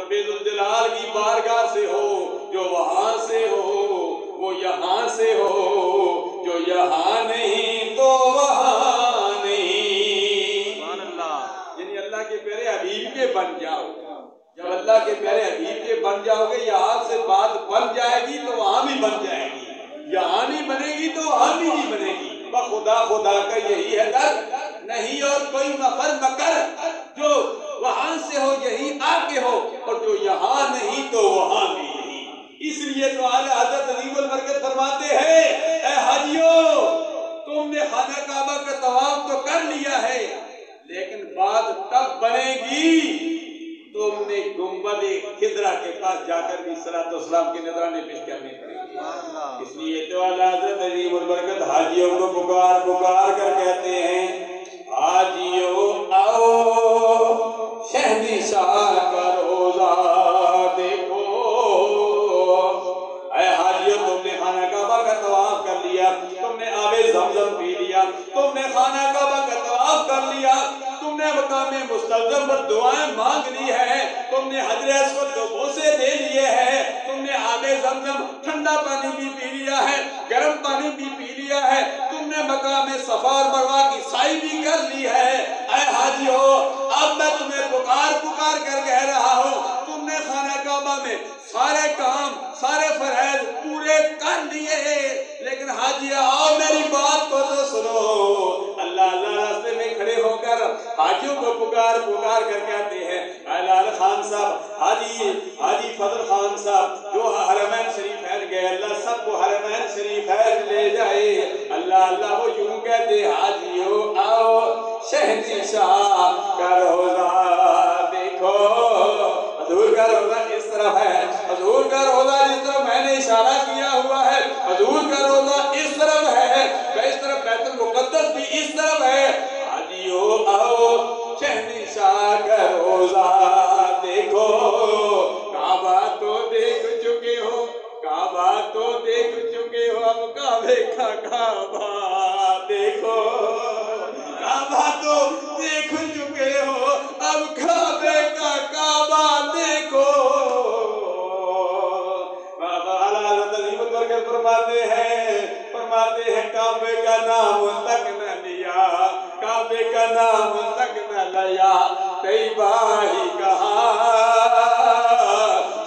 रब्बे ज़ुल जलाल की बारगाह से हो, जो वहां से हो वो यहाँ से हो, जो यहाँ नहीं तो वहां नहीं। यानी अल्लाह के प्यारे हबीब के बन जाओ। जब अल्लाह के प्यारे हबीब के बन जाओगे, यहाँ से बात बन जाएगी तो वहां भी बन जाएगी, यहाँ नहीं बनेगी तो वहां भी नहीं बनेगी। खुदा खुदा का यही है दर, नहीं और कोई मफर मकर, जो वहां से हो यही आके हो, और जो यहाँ नहीं तो वहां भी नहीं। इसलिए तो आले हज़रत अज़ीमुल बरकत फरमाते हैं, ऐ हाजियों, तुमने खाना काबा का तवाफ तो कर लिया है, लेकिन बात तब बनेगी तुमने गुंबद खिदरा के पास जाकर भी सलाम की नजराने पेश करनी पड़ेगी। इसलिए तो आला हज़रत अज़ीमुल बरकत हाजियों को पुकार पुकार कर कहते हैं, हाजियों आओ शहंशाह का रोजा देखो। ऐ हाजियों, तुमने खाना काबा का तवाफ कर लिया, तुमने आबे ज़मज़म पी लिया, तुमने खाना काबा का तवाफ कर लिया, तुमने मकामे मुस्तल्ज़म पर दुआएं मांग ली है, तुमने हजरे अस्वद को बोसे दे लिए हैं, तुमने आबे ज़मज़म ठंडा पानी भी पी लिया है, गर्म पानी भी पी लिया है, तुमने मकामे सफा और मरवा की साई भी कर ली है। ऐ हाजियो, अब मैं तुम्हें पुकार पुकार कर कह रहा हूँ, तुमने खाना काबा में सारे काम सारे फरैज़ पूरे कर लिए, लेकिन हाजिया आओ मेरी बात को तो सुनो। अल्लाह अल्लाह रास्ते में खड़े होकर हाजियों को पुकार पुकार कर कहते हैं, लाल खान साहब, हाजी फजल खान साहब जो हरमैन शरीफैन गए, अल्लाह सबको हरमैन शरीफैन ले जाए। अल्लाह अल्लाह वो यूं कहते, हाजियों आओ शहंशाह का रोजा देखो। हजूर का रोजा इस तरफ है, हजूर का रोजा जिस तरफ मैंने इशारा किया हुआ है, हजूर का रोजा इस तरफ है, इस तरफ बैतुल मुक़द्दस भी इस तरफ है। हाजियों आओ शहंशाह का रोजा देखो। काबा तो देख चुके हो, काबा तो देख चुके हो, अब काबे का काबा देखो। काबा तो देख चुके हो, अब काबे का काबा देखो। फरमाते हैं काबे का नाम तक न लिया, काबे का नाम तक न लिया, तैयबा ही कहा।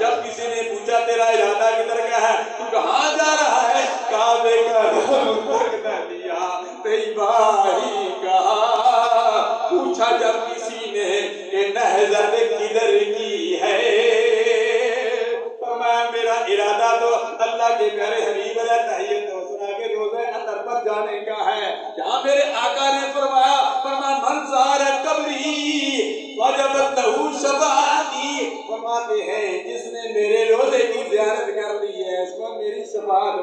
जब किसी ने पूछा तेरा इरादा किधर का है, तू कहाँ जा रहा है, काबे का नाम तक न लिया, तैयबा ही कहा। पूछा जब किसी ने ये नहज़त किधर की है, मेरा इरादा तो अल्लाह के प्यारे हबीब के रोज़े अतर पर जाने का है, जहाँ मेरे आका ने फरमाया मन ज़ार कब्री वजबत लहू शफ़ाअती। फरमाते हैं जिसने मेरे रोज़े की ज़ियारत कर ली है, उसको मेरी शफ़ाअत